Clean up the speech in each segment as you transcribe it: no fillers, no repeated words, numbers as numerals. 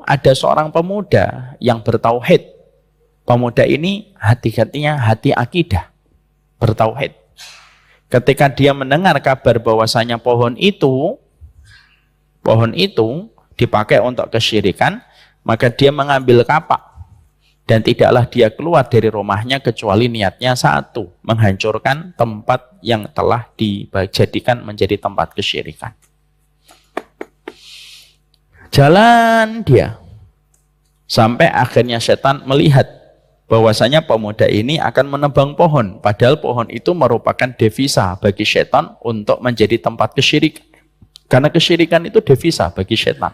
ada seorang pemuda yang bertauhid. Pemuda ini hati-hatinya hati akidah, bertauhid. Ketika dia mendengar kabar bahwasanya pohon itu dipakai untuk kesyirikan, maka dia mengambil kapak dan tidaklah dia keluar dari rumahnya kecuali niatnya satu, menghancurkan tempat yang telah dijadikan menjadi tempat kesyirikan. Jalan dia sampai akhirnya setan melihat bahwasanya pemuda ini akan menebang pohon, padahal pohon itu merupakan devisa bagi setan untuk menjadi tempat kesyirikan. Karena kesyirikan itu devisa bagi setan.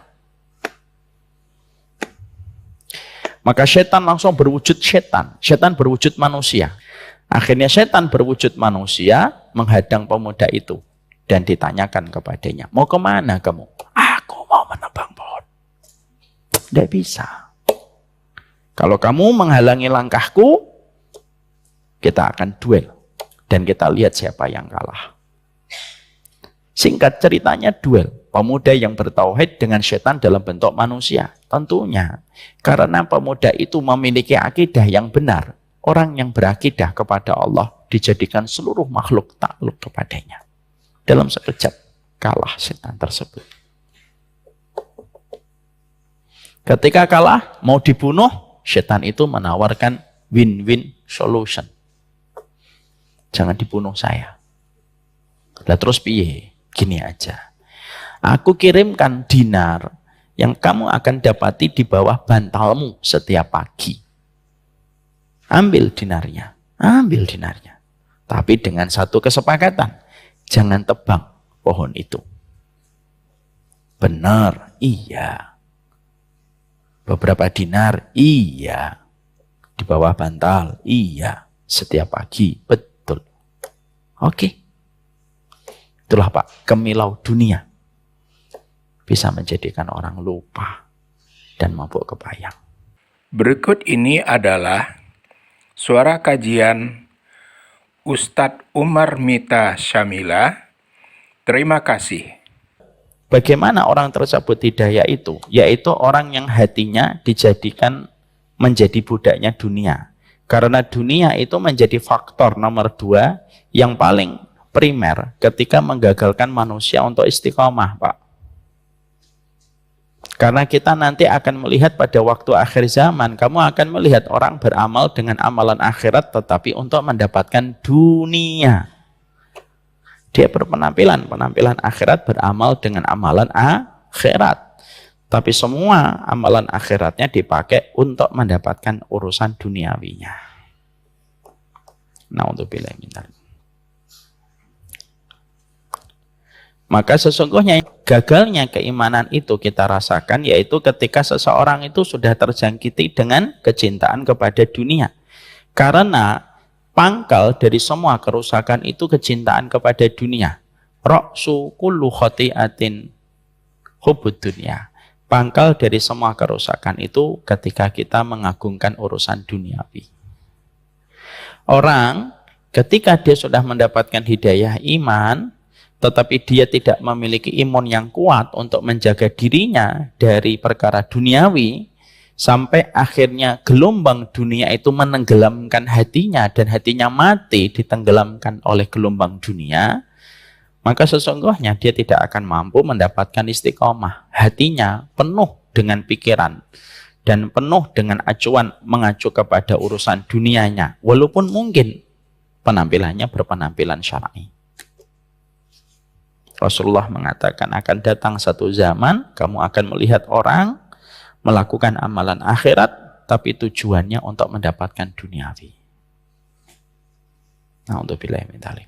Maka setan langsung berwujud setan berwujud manusia. Akhirnya setan berwujud manusia menghadang pemuda itu dan ditanyakan kepadanya, mau kemana kamu? Aku mau menebang pohon. Tidak bisa. Kalau kamu menghalangi langkahku, kita akan duel dan kita lihat siapa yang kalah. Singkat ceritanya duel. Pemuda yang bertauhid dengan setan dalam bentuk manusia. Tentunya karena pemuda itu memiliki akidah yang benar. Orang yang berakidah kepada Allah dijadikan seluruh makhluk takluk kepadanya. Dalam sekejap kalah setan tersebut. Ketika kalah mau dibunuh, setan itu menawarkan win-win solution. Jangan dibunuh saya. Lah terus piye? Gini aja. Aku kirimkan dinar yang kamu akan dapati di bawah bantalmu setiap pagi. Ambil dinarnya. Tapi dengan satu kesepakatan. Jangan tebang pohon itu. Benar, iya. Beberapa dinar, iya. Di bawah bantal, iya. Setiap pagi, betul. Oke. Itulah Pak, kemilau dunia. Bisa menjadikan orang lupa dan mabuk kebayang. Berikut ini adalah suara kajian Ustadz Umar Mita Syamila. Terima kasih. Bagaimana orang tersebut hidayah itu? Yaitu orang yang hatinya dijadikan menjadi budaknya dunia. Karena dunia itu menjadi faktor nomor 2 yang paling primer ketika menggagalkan manusia untuk istiqomah, Pak. Karena kita nanti akan melihat pada waktu akhir zaman, kamu akan melihat orang beramal dengan amalan akhirat tetapi untuk mendapatkan dunia. Dia berpenampilan akhirat, beramal dengan amalan akhirat. Tapi semua amalan akhiratnya dipakai untuk mendapatkan urusan duniawinya. Na'udzubillah min dzalik. Maka sesungguhnya gagalnya keimanan itu kita rasakan yaitu ketika seseorang itu sudah terjangkiti dengan kecintaan kepada dunia. Karena pangkal dari semua kerusakan itu kecintaan kepada dunia. Ra'su kullu khati'atin hubbud dunya. Pangkal dari semua kerusakan itu ketika kita mengagungkan urusan duniawi. Orang ketika dia sudah mendapatkan hidayah iman, tetapi dia tidak memiliki imun yang kuat untuk menjaga dirinya dari perkara duniawi, sampai akhirnya gelombang dunia itu menenggelamkan hatinya dan hatinya mati ditenggelamkan oleh gelombang dunia, maka sesungguhnya dia tidak akan mampu mendapatkan istiqomah. Hatinya penuh dengan pikiran dan penuh dengan acuan mengacu kepada urusan dunianya, walaupun mungkin penampilannya berpenampilan syar'i. Rasulullah mengatakan akan datang satu zaman kamu akan melihat orang melakukan amalan akhirat tapi tujuannya untuk mendapatkan duniawi. Na'udzubillah min dzalik.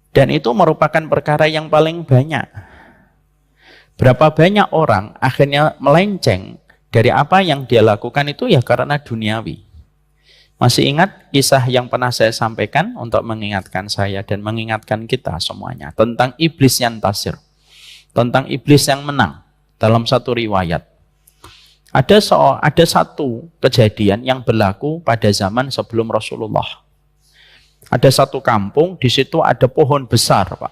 Dan itu merupakan perkara yang paling banyak. Berapa banyak orang akhirnya melenceng dari apa yang dia lakukan itu ya karena duniawi. Masih ingat kisah yang pernah saya sampaikan untuk mengingatkan saya dan mengingatkan kita semuanya tentang iblis yang tasir, tentang iblis yang menang dalam satu riwayat. Ada satu kejadian yang berlaku pada zaman sebelum Rasulullah. Ada satu kampung, di situ ada pohon besar, Pak.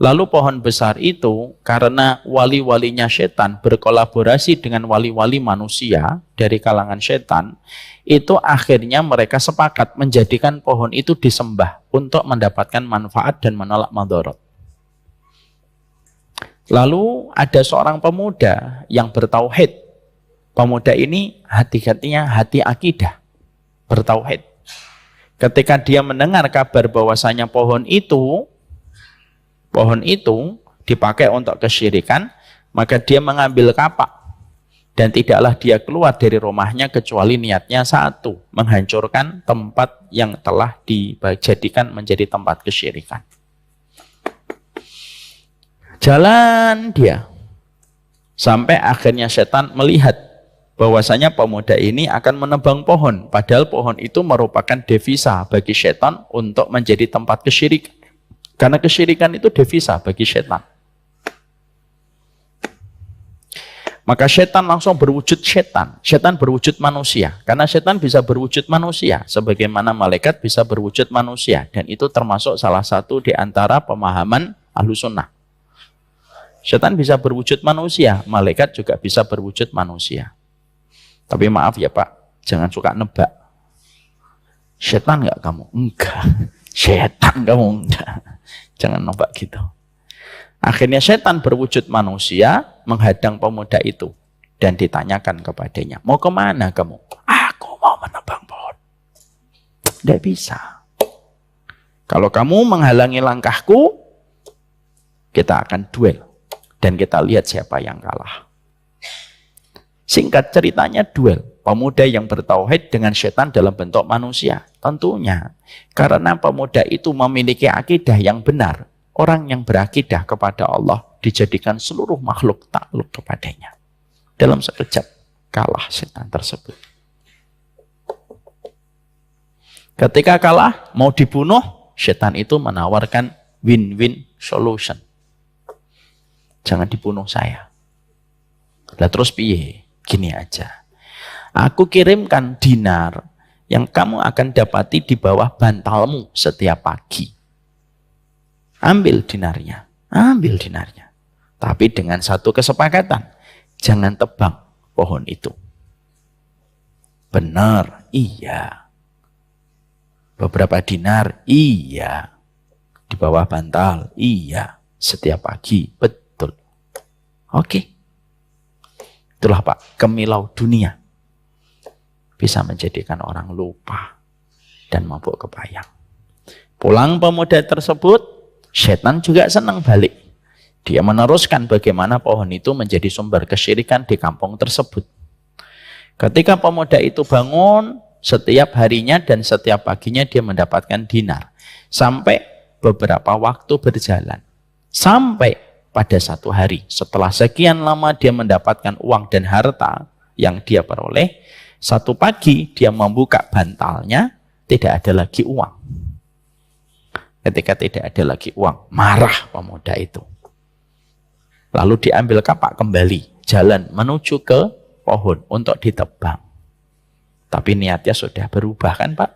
Lalu pohon besar itu karena wali-walinya setan berkolaborasi dengan wali-wali manusia dari kalangan setan, itu akhirnya mereka sepakat menjadikan pohon itu disembah untuk mendapatkan manfaat dan menolak madharat. Lalu ada seorang pemuda yang bertauhid. Pemuda ini hati-hatinya hati akidah, bertauhid. Ketika dia mendengar kabar bahwasanya pohon itu dipakai untuk kesyirikan, maka dia mengambil kapak dan tidaklah dia keluar dari rumahnya kecuali niatnya satu, menghancurkan tempat yang telah dijadikan menjadi tempat kesyirikan. Jalan dia sampai akhirnya setan melihat bahwasanya pemuda ini akan menebang pohon, padahal pohon itu merupakan devisa bagi setan untuk menjadi tempat kesyirikan. Karena kesyirikan itu devisa bagi setan. Maka setan langsung berwujud setan. Setan berwujud manusia. Karena setan bisa berwujud manusia, sebagaimana malaikat bisa berwujud manusia. Dan itu termasuk salah satu di antara pemahaman Ahlus Sunnah. Setan bisa berwujud manusia, malaikat juga bisa berwujud manusia. Tapi maaf ya Pak, jangan suka nebak. Setan nggak kamu? Enggak. Setan kamu? Enggak. Jangan nebak gitu. Akhirnya setan berwujud manusia menghadang pemuda itu. Dan ditanyakan kepadanya, mau kemana kamu? Aku mau menebang pohon. Tidak bisa. Kalau kamu menghalangi langkahku, kita akan duel. Dan kita lihat siapa yang kalah. Singkat ceritanya duel. Pemuda yang bertauhid dengan setan dalam bentuk manusia. Tentunya karena pemuda itu memiliki akidah yang benar. Orang yang berakidah kepada Allah dijadikan seluruh makhluk takluk kepadanya. Dalam sekejap kalah setan tersebut. Ketika kalah mau dibunuh, setan itu menawarkan win-win solution. Jangan dibunuh saya. Lah terus piye? Gini aja. Aku kirimkan dinar yang kamu akan dapati di bawah bantalmu setiap pagi. Ambil dinarnya. Ambil dinarnya. Tapi dengan satu kesepakatan. Jangan tebang pohon itu. Benar, iya. Beberapa dinar, iya. Di bawah bantal, iya. Setiap pagi, betul. Oke. Itulah Pak, kemilau dunia. Bisa menjadikan orang lupa dan mabuk kebayang. Pulang pemuda tersebut, setan juga senang balik. Dia meneruskan bagaimana pohon itu menjadi sumber kesyirikan di kampung tersebut. Ketika pemuda itu bangun, setiap harinya dan setiap paginya dia mendapatkan dinar. Sampai beberapa waktu berjalan. Sampai pada satu hari, setelah sekian lama dia mendapatkan uang dan harta yang dia peroleh, satu pagi dia membuka bantalnya, tidak ada lagi uang. Ketika tidak ada lagi uang, marah pemuda itu. Lalu diambil kapak kembali, jalan menuju ke pohon untuk ditebang. Tapi niatnya sudah berubah kan Pak?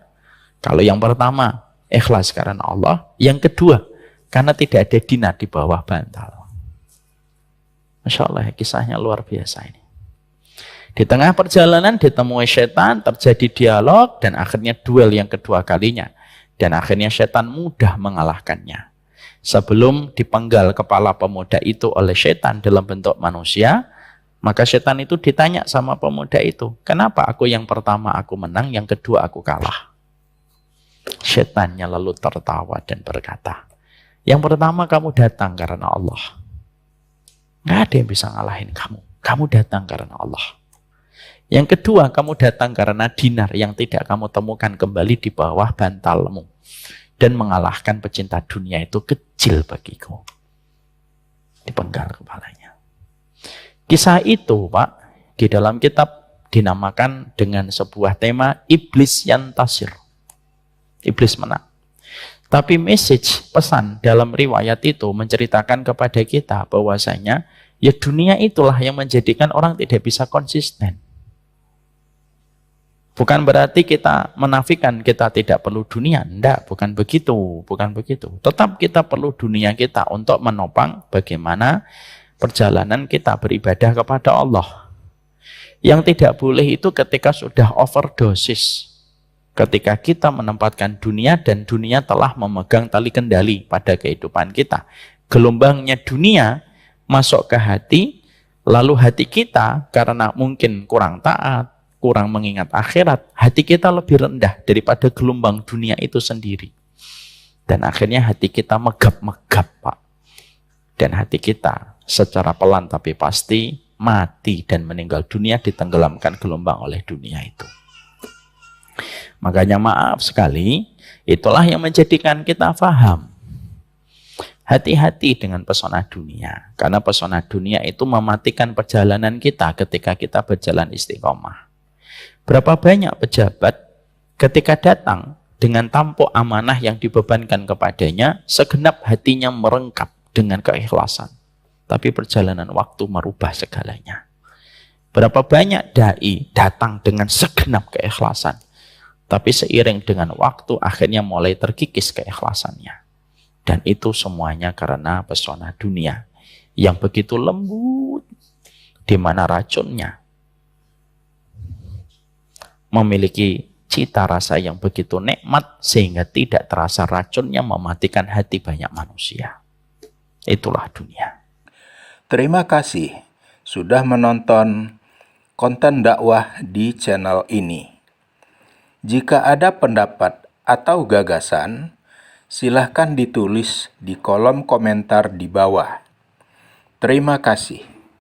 Kalau yang pertama, ikhlas karena Allah. Yang kedua, karena tidak ada dinar di bawah bantal. Masya Allah, kisahnya luar biasa ini. Di tengah perjalanan ditemui setan, terjadi dialog, dan akhirnya duel yang kedua kalinya. Dan akhirnya setan mudah mengalahkannya. Sebelum dipenggal kepala pemuda itu oleh setan dalam bentuk manusia, maka setan itu ditanya sama pemuda itu, kenapa aku yang pertama aku menang, yang kedua aku kalah? Setannya lalu tertawa dan berkata, yang pertama kamu datang karena Allah. Nggak ada yang bisa ngalahin kamu. Kamu datang karena Allah. Yang kedua, kamu datang karena dinar yang tidak kamu temukan kembali di bawah bantalmu. Dan mengalahkan pecinta dunia itu kecil bagiku. Dipenggal kepalanya. Kisah itu, Pak, di dalam kitab dinamakan dengan sebuah tema Iblis Yantasir. Iblis menang. Tapi message, pesan dalam riwayat itu menceritakan kepada kita bahwasanya ya dunia itulah yang menjadikan orang tidak bisa konsisten. Bukan berarti kita menafikan kita tidak perlu dunia. Tidak, bukan begitu. Bukan begitu. Tetap kita perlu dunia kita untuk menopang bagaimana perjalanan kita beribadah kepada Allah. Yang tidak boleh itu ketika sudah overdosis. Ketika kita menempatkan dunia dan dunia telah memegang tali kendali pada kehidupan kita. Gelombangnya dunia masuk ke hati, lalu hati kita karena mungkin kurang taat, kurang mengingat akhirat, hati kita lebih rendah daripada gelombang dunia itu sendiri. Dan akhirnya hati kita megap-megap, Pak. Dan hati kita secara pelan tapi pasti mati dan meninggal dunia, ditenggelamkan gelombang oleh dunia itu. Makanya maaf sekali, itulah yang menjadikan kita paham. Hati-hati dengan pesona dunia. Karena pesona dunia itu mematikan perjalanan kita ketika kita berjalan istiqomah. Berapa banyak pejabat ketika datang dengan tampuk amanah yang dibebankan kepadanya, segenap hatinya merengkap dengan keikhlasan. Tapi perjalanan waktu merubah segalanya. Berapa banyak dai datang dengan segenap keikhlasan. Tapi seiring dengan waktu akhirnya mulai terkikis keikhlasannya. Dan itu semuanya karena pesona dunia yang begitu lembut, di mana racunnya memiliki cita rasa yang begitu nikmat sehingga tidak terasa racunnya mematikan hati banyak manusia. Itulah dunia. Terima kasih sudah menonton konten dakwah di channel ini. Jika ada pendapat atau gagasan, silahkan ditulis di kolom komentar di bawah. Terima kasih.